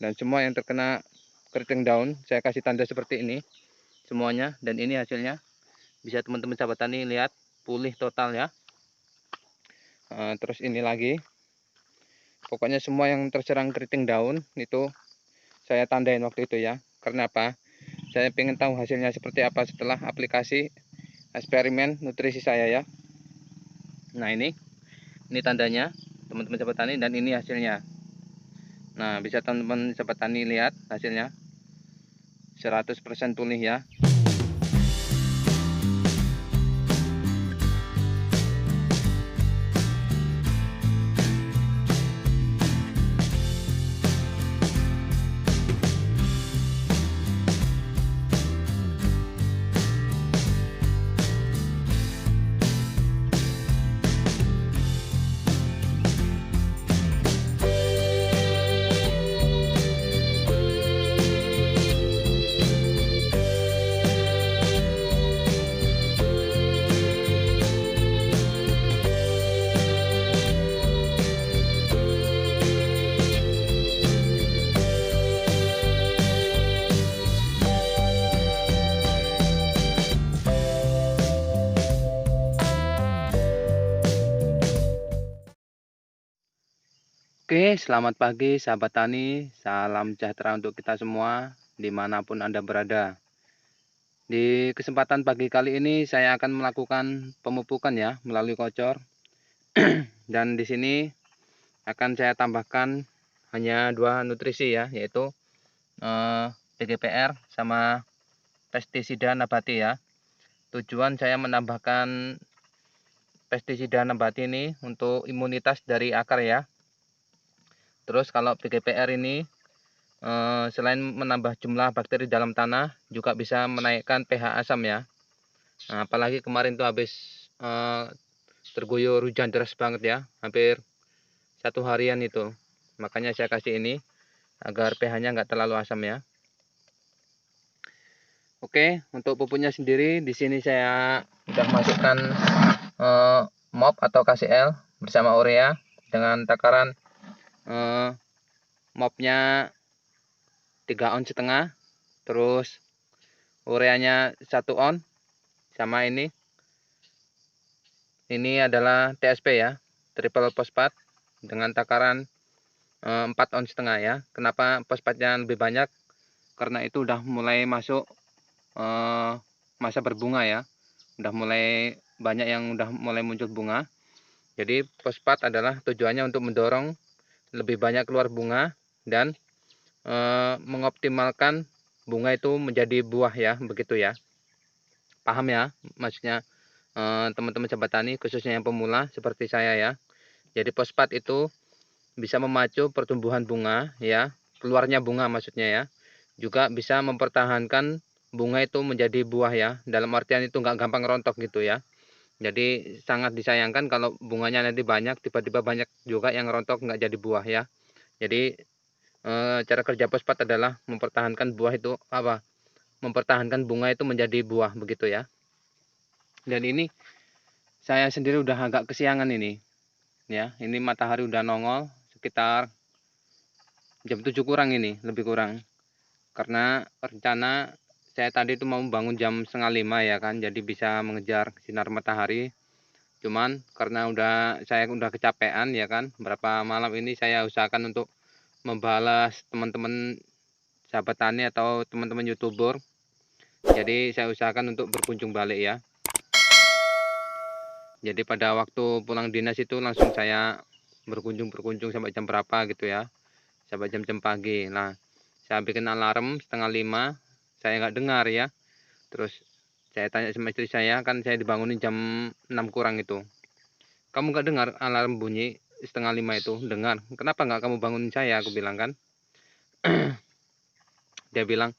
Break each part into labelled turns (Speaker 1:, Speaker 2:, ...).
Speaker 1: Dan semua yang terkena keriting daun saya kasih tanda seperti ini semuanya, dan ini hasilnya. Bisa teman-teman sahabat tani lihat pulih total ya. Terus ini lagi, pokoknya semua yang terserang keriting daun itu saya tandain waktu itu ya. Karena apa? Saya ingin tahu hasilnya seperti apa setelah aplikasi eksperimen nutrisi saya ya. Nah ini tandanya teman-teman sahabat tani, dan ini hasilnya. Nah bisa teman-teman sahabat tani lihat hasilnya 100% pulih ya. Oke, selamat pagi sahabat tani, salam sejahtera untuk kita semua dimanapun Anda berada. Di kesempatan pagi kali ini saya akan melakukan pemupukan ya melalui kocor. Dan di sini akan saya tambahkan hanya 2 nutrisi ya, yaitu PGPR sama pestisida nabati ya. Tujuan saya menambahkan pestisida nabati ini untuk imunitas dari akar ya. Terus kalau PGPR ini selain menambah jumlah bakteri dalam tanah, juga bisa menaikkan pH asam ya. Nah, apalagi kemarin tuh habis terguyur hujan deras banget ya, hampir 1 harian itu. Makanya saya kasih ini agar pH-nya nggak terlalu asam ya. Oke, untuk pupuknya sendiri di sini saya sudah masukkan MOP atau KCl bersama urea dengan takaran MOP-nya 3,5 oz, terus ureanya 1 on, sama ini adalah TSP ya, triple fosfat dengan takaran 4,5 oz ya. Kenapa fosfatnya lebih banyak? Karena itu udah mulai masuk masa berbunga ya, udah mulai banyak yang udah mulai muncul bunga. Jadi fosfat adalah tujuannya untuk mendorong lebih banyak keluar bunga dan mengoptimalkan bunga itu menjadi buah ya, begitu ya. Paham ya maksudnya teman-teman sahabat tani, khususnya yang pemula seperti saya ya. Jadi fosfat itu bisa memacu pertumbuhan bunga ya, keluarnya bunga maksudnya ya. Juga bisa mempertahankan bunga itu menjadi buah ya, dalam artian itu nggak gampang rontok gitu ya. Jadi sangat disayangkan kalau bunganya nanti banyak, tiba-tiba banyak juga yang rontok nggak jadi buah ya. Jadi cara kerja fosfat adalah mempertahankan buah itu apa? Mempertahankan bunga itu menjadi buah begitu ya. Dan ini saya sendiri udah agak kesiangan ini ya. Ini matahari udah nongol sekitar jam 7 kurang, ini lebih kurang. Karena rencana saya tadi itu mau bangun jam 4:30 ya kan, jadi bisa mengejar sinar matahari. Cuman karena saya udah kecapean ya kan, berapa malam ini saya usahakan untuk membalas teman-teman sahabat tani atau teman-teman YouTuber. Jadi saya usahakan untuk berkunjung balik ya. Jadi pada waktu pulang dinas itu langsung saya berkunjung sampai jam berapa gitu ya, sampai jam-jam pagi. Nah, saya bikin alarm 4:30, saya nggak dengar ya. Terus saya tanya sama istri saya, kan saya dibangunin jam 6 kurang itu. Kamu nggak dengar alarm bunyi 4:30 itu? Dengar. Kenapa nggak kamu bangunin saya? Aku bilang kan. Dia bilang,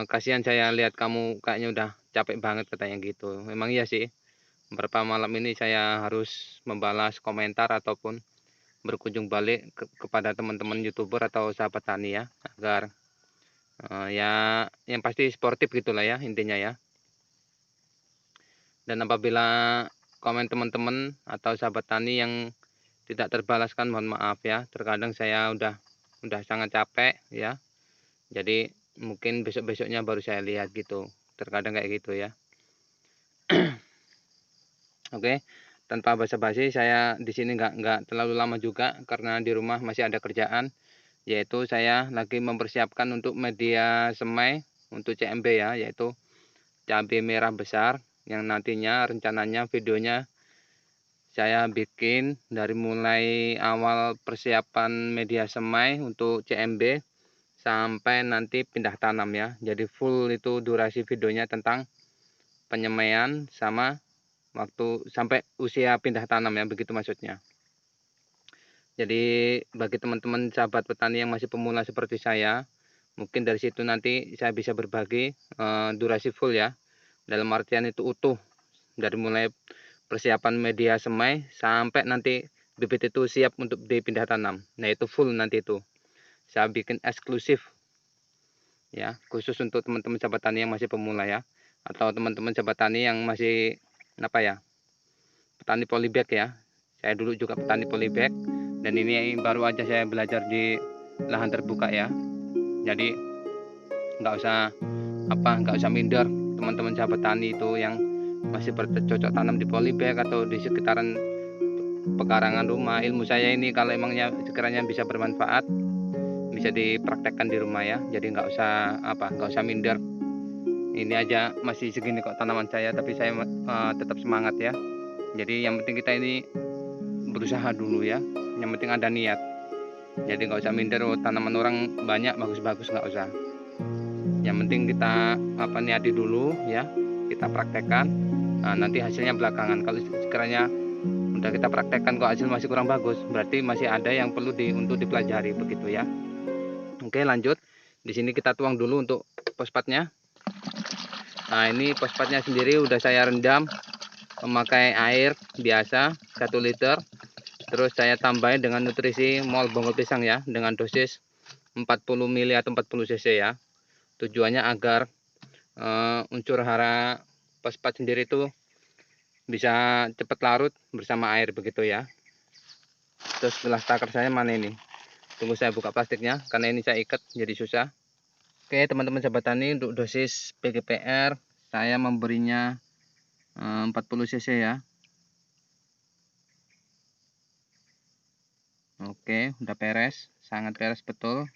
Speaker 1: kasihan saya lihat kamu kayaknya udah capek banget, katanya gitu. Memang iya sih. Beberapa malam ini saya harus membalas komentar ataupun berkunjung balik kepada teman-teman YouTuber atau sahabat tani ya, agar ya yang pasti sportif gitulah ya intinya ya. Dan apabila komen teman-teman atau sahabat tani yang tidak terbalaskan, mohon maaf ya. Terkadang saya udah udah sangat capek ya. Jadi mungkin besok-besoknya baru saya lihat gitu. Terkadang kayak gitu ya. Oke, tanpa basa-basi saya di sini nggak terlalu lama juga karena di rumah masih ada kerjaan, yaitu saya lagi mempersiapkan untuk media semai untuk CMB ya, yaitu cabai merah besar yang nantinya rencananya videonya saya bikin dari mulai awal persiapan media semai untuk CMB sampai nanti pindah tanam ya. Jadi full itu durasi videonya tentang penyemaian sama waktu sampai usia pindah tanam ya, begitu maksudnya. Jadi bagi teman-teman sahabat petani yang masih pemula seperti saya, mungkin dari situ nanti saya bisa berbagi durasi full ya. Dalam artian itu utuh dari mulai persiapan media semai sampai nanti bibit itu siap untuk dipindah tanam. Nah, itu full nanti itu. Saya bikin eksklusif ya, khusus untuk teman-teman sahabat tani yang masih pemula ya, atau teman-teman sahabat tani yang masih apa ya, petani polybag ya. Saya dulu juga petani polybag dan ini baru aja saya belajar di lahan terbuka ya. Jadi nggak usah minder teman-teman sahabat tani itu yang masih bercocok tanam di polybag atau di sekitaran pekarangan rumah. Ilmu saya ini kalau emangnya sekiranya bisa bermanfaat, bisa dipraktekkan di rumah ya. Jadi nggak usah minder. Ini aja masih segini kok tanaman saya, tapi saya tetap semangat ya. Jadi yang penting kita ini berusaha dulu ya. Yang penting ada niat. Jadi nggak usah minder, tanaman orang banyak bagus-bagus, nggak usah. Yang penting kita niati dulu ya, kita praktekkan. Nah, nanti hasilnya belakangan. Kalau sekiranya udah kita praktekkan kok hasil masih kurang bagus, berarti masih ada yang perlu untuk dipelajari begitu ya. Oke, lanjut. Di sini kita tuang dulu untuk fosfatnya. Nah, ini fosfatnya sendiri udah saya rendam memakai air biasa 1 liter. Terus saya tambahin dengan nutrisi mol bonggol pisang ya, dengan dosis 40 ml atau 40 cc ya. Tujuannya agar unsur hara fosfat sendiri itu bisa cepat larut bersama air begitu ya. Terus gelas takar saya mana ini? Tunggu saya buka plastiknya karena ini saya ikat jadi susah. Oke teman-teman sahabat tani, untuk dosis PGPR saya memberinya 40 cc ya. Oke, udah beres, sangat beres betul.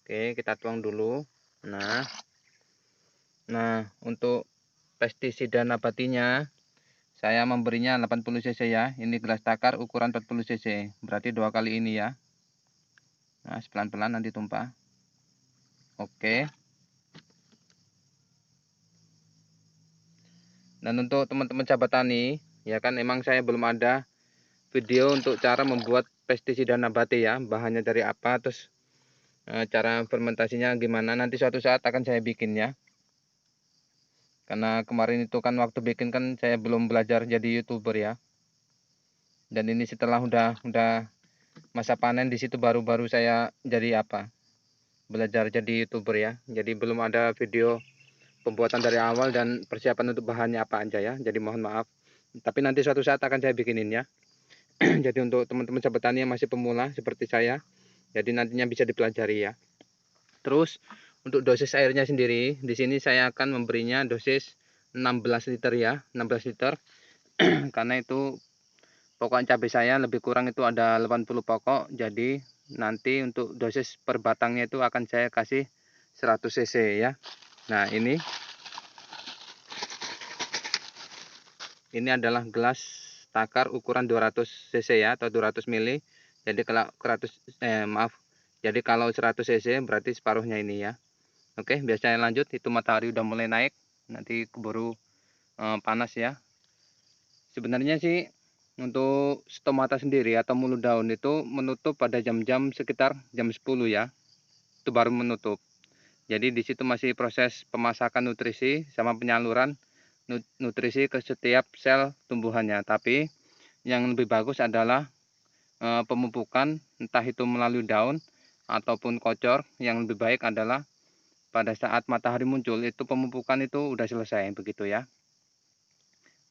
Speaker 1: Oke, kita tuang dulu. Nah, untuk pestisida nabatinya saya memberinya 80 cc ya. Ini gelas takar ukuran 40 cc, berarti 2 kali ini ya. Nah, pelan-pelan nanti tumpah. Oke. Dan untuk teman-teman sahabat tani, ya kan emang saya belum ada video untuk cara membuat pestisida nabati ya. Bahannya dari apa, terus cara fermentasinya gimana, nanti suatu saat akan saya bikin ya. Karena kemarin itu kan waktu bikin kan saya belum belajar jadi YouTuber ya. Dan ini setelah udah masa panen, di situ baru saya jadi belajar jadi YouTuber ya. Jadi belum ada video pembuatan dari awal dan persiapan untuk bahannya apa aja ya. Jadi mohon maaf. Tapi nanti suatu saat akan saya bikinin ya. Jadi untuk teman-teman sahabat tani yang masih pemula seperti saya, jadi nantinya bisa dipelajari ya. Terus untuk dosis airnya sendiri, di sini saya akan memberinya dosis 16 liter ya, 16 liter. Karena itu pokok cabai saya lebih kurang itu ada 80 pokok, jadi nanti untuk dosis per batangnya itu akan saya kasih 100 cc ya. Nah, ini adalah gelas takar ukuran 200 cc ya, atau 200 ml. Jadi kalau 100 cc berarti separuhnya ini ya. Oke, biasanya lanjut. Itu matahari udah mulai naik, nanti keburu panas ya. Sebenarnya sih untuk stomata sendiri atau mulut daun itu menutup pada jam-jam sekitar jam 10 ya. Itu baru menutup. Jadi di situ masih proses pemasakan nutrisi sama penyaluran nutrisi ke setiap sel tumbuhannya. Tapi yang lebih bagus adalah pemupukan, entah itu melalui daun ataupun kocor. Yang lebih baik adalah pada saat matahari muncul itu pemupukan itu udah selesai begitu ya.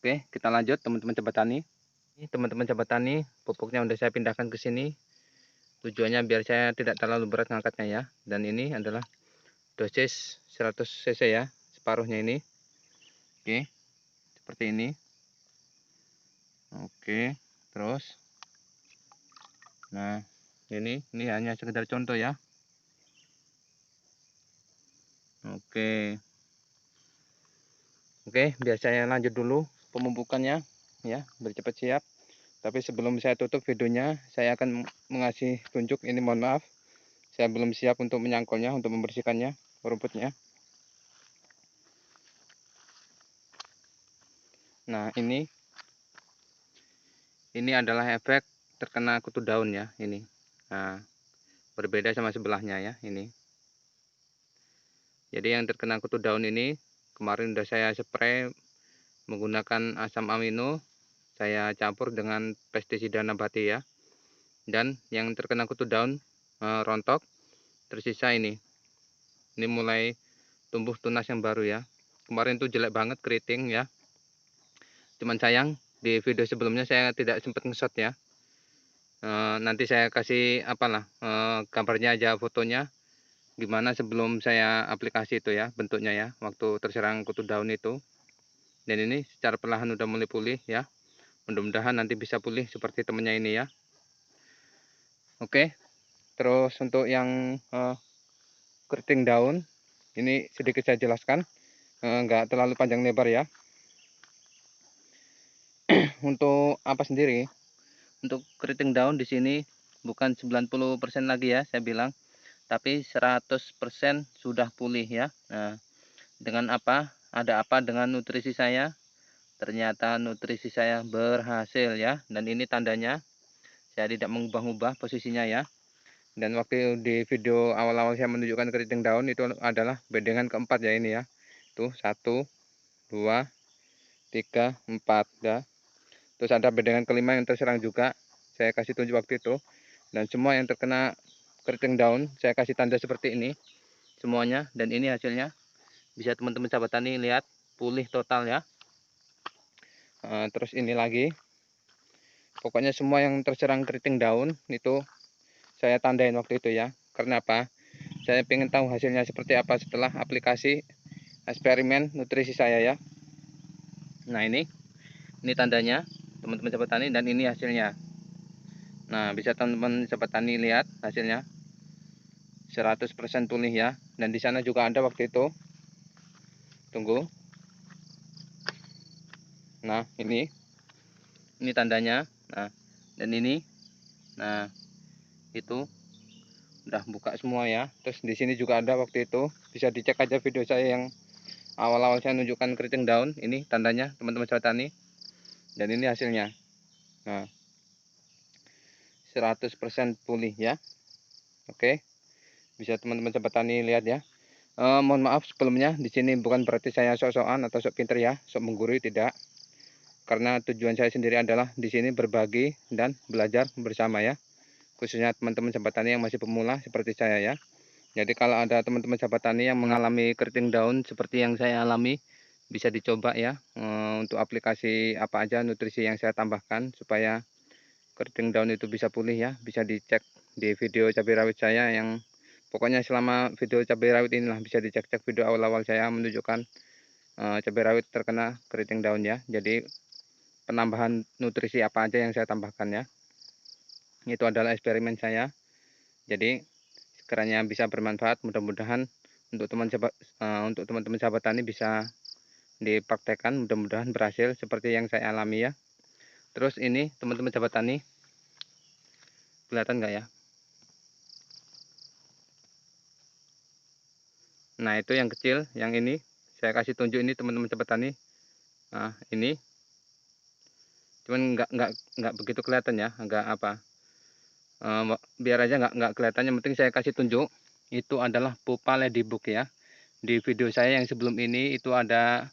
Speaker 1: Oke, kita lanjut teman-teman sahabat tani. Ini teman-teman sahabat tani, pupuknya udah saya pindahkan ke sini. Tujuannya biar saya tidak terlalu berat ngangkatnya ya. Dan ini adalah dosis 100 cc ya, separuhnya ini. Oke, seperti ini. Oke, terus. Nah, ini hanya sekedar contoh ya. Oke. Oke, biar saya lanjut dulu pemupukannya ya, bercepat siap. Tapi sebelum saya tutup videonya, saya akan mengasih tunjuk ini, mohon maaf. Saya belum siap untuk menyangkulnya, untuk membersihkannya, rumputnya. Nah, ini adalah efek terkena kutu daun ya, ini. Nah, berbeda sama sebelahnya ya, ini. Jadi yang terkena kutu daun ini, kemarin sudah saya spray menggunakan asam amino, saya campur dengan pestisida nabati ya. Dan yang terkena kutu daun rontok, tersisa ini mulai tumbuh tunas yang baru ya. Kemarin tuh jelek banget, keriting ya. Cuman sayang di video sebelumnya saya tidak sempat nge-shot ya. Nanti saya kasih gambarnya aja, fotonya gimana sebelum saya aplikasi itu ya, bentuknya ya, waktu terserang kutu daun itu. Dan ini secara perlahan udah mulai pulih ya. Mudah-mudahan nanti bisa pulih seperti temennya ini ya. Oke, terus untuk yang keriting daun, ini sedikit saya jelaskan, nggak terlalu panjang lebar ya. Untuk apa sendiri? Untuk keriting daun di sini bukan 90% lagi ya saya bilang, tapi 100% sudah pulih ya. Nah, dengan apa? Ada apa dengan nutrisi saya? Ternyata nutrisi saya berhasil ya. Dan ini tandanya saya tidak mengubah-ubah posisinya ya. Dan waktu di video awal-awal saya menunjukkan keriting daun itu adalah bedengan keempat ya, ini ya. Tuh 1, 2, 3, 4 ya. Terus ada bedengan kelima yang terserang juga. Saya kasih tunjuk waktu itu. Dan semua yang terkena keriting daun saya kasih tanda seperti ini semuanya. Dan ini hasilnya. Bisa teman-teman sahabat tani lihat, pulih total ya. Terus ini lagi. Pokoknya semua yang terserang keriting daun itu saya tandain waktu itu ya. Karena apa? Saya ingin tahu hasilnya seperti apa setelah aplikasi eksperimen nutrisi saya ya. Nah, ini tandanya teman-teman sahabat tani, dan ini hasilnya. Nah, bisa teman-teman sahabat tani lihat hasilnya 100% pulih ya. Dan di sana juga ada waktu itu. Tunggu. Nah, ini tandanya. Nah, dan ini. Nah, itu udah buka semua ya. Terus di sini juga ada waktu itu, bisa dicek aja video saya yang awal-awal saya menunjukkan keriting daun. Ini tandanya teman-teman sahabat tani, dan ini hasilnya. Nah, 100% pulih ya. Oke, bisa teman-teman sahabat tani lihat ya. Mohon maaf sebelumnya, di sini bukan berarti saya sok-sokan atau sok pinter ya, sok menggurui, tidak. Karena tujuan saya sendiri adalah di sini berbagi dan belajar bersama ya. Khususnya teman-teman sahabat tani yang masih pemula seperti saya ya. Jadi kalau ada teman-teman sahabat tani yang mengalami keriting daun seperti yang saya alami, bisa dicoba ya, untuk aplikasi apa aja nutrisi yang saya tambahkan supaya keriting daun itu bisa pulih ya. Bisa dicek di video cabai rawit saya yang pokoknya selama video cabai rawit inilah, bisa dicek-cek video awal-awal saya menunjukkan cabai rawit terkena keriting daun ya. Jadi penambahan nutrisi apa aja yang saya tambahkan ya. Itu adalah eksperimen saya. Jadi sekiranya bisa bermanfaat, mudah-mudahan untuk teman-teman sahabat tani bisa dipraktekkan, mudah-mudahan berhasil seperti yang saya alami ya. Terus ini teman-teman sahabat tani, kelihatan nggak ya? Nah, itu yang kecil, yang ini saya kasih tunjuk ini teman-teman sahabat tani. Nah, ini cuman nggak begitu kelihatan ya, agak apa, biar aja nggak kelihatan, yang penting saya kasih tunjuk. Itu adalah pupa ladybug ya. Di video saya yang sebelum ini itu ada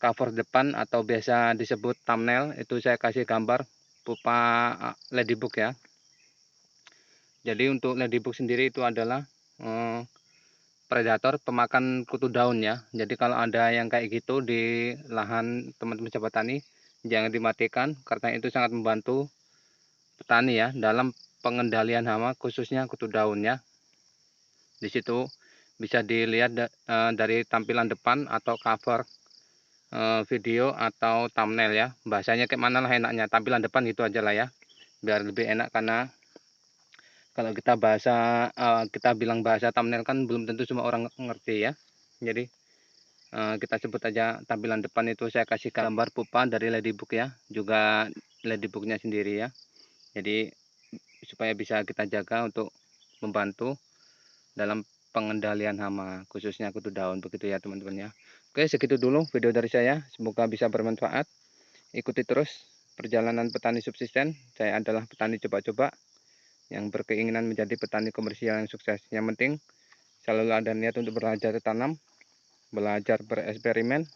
Speaker 1: cover depan atau biasa disebut thumbnail, itu saya kasih gambar pupa ladybug ya. Jadi untuk ladybug sendiri itu adalah predator pemakan kutu daun ya. Jadi kalau ada yang kayak gitu di lahan teman-teman sahabat tani, jangan dimatikan karena itu sangat membantu petani ya dalam pengendalian hama, khususnya kutu daunnya. Di situ bisa dilihat dari tampilan depan atau cover video atau thumbnail ya, bahasanya kayak mana lah enaknya, tampilan depan gitu aja lah ya, biar lebih enak. Karena kalau kita bilang bahasa thumbnail kan belum tentu semua orang ngerti ya. Jadi kita sebut aja tampilan depan itu saya kasih gambar pupa dari ladybug ya, juga ladybugnya sendiri ya. Jadi supaya bisa kita jaga untuk membantu dalam pengendalian hama, khususnya kutu daun, begitu ya teman-teman ya. Oke, segitu dulu video dari saya, semoga bisa bermanfaat. Ikuti terus perjalanan petani subsisten. Saya adalah petani coba-coba yang berkeinginan menjadi petani komersial yang sukses. Yang penting selalu ada niat untuk belajar tanam, belajar bereksperimen,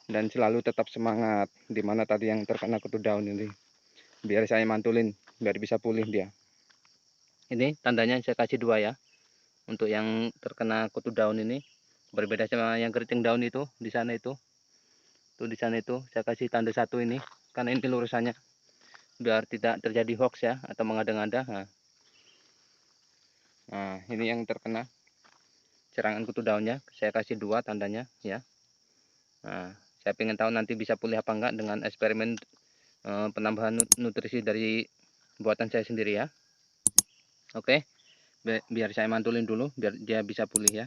Speaker 1: dan selalu tetap semangat. Dimana tadi yang terkena kutu daun ini, biar saya mantulin, biar bisa pulih dia. Ini tandanya saya kasih 2 ya. Untuk yang terkena kutu daun ini berbeda sama yang keriting daun itu di sana itu. Tuh di sana itu saya kasih tanda 1 ini karena ini lurusannya, biar tidak terjadi hoax ya atau mengada-ngada. Nah, ini yang terkena serangan kutu daunnya, saya kasih 2 tandanya ya. Nah, saya ingin tahu nanti bisa pulih apa enggak dengan eksperimen penambahan nutrisi dari buatan saya sendiri ya. Oke, biar saya mantulin dulu biar dia bisa pulih ya.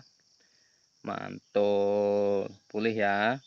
Speaker 1: Mantul, pulih ya.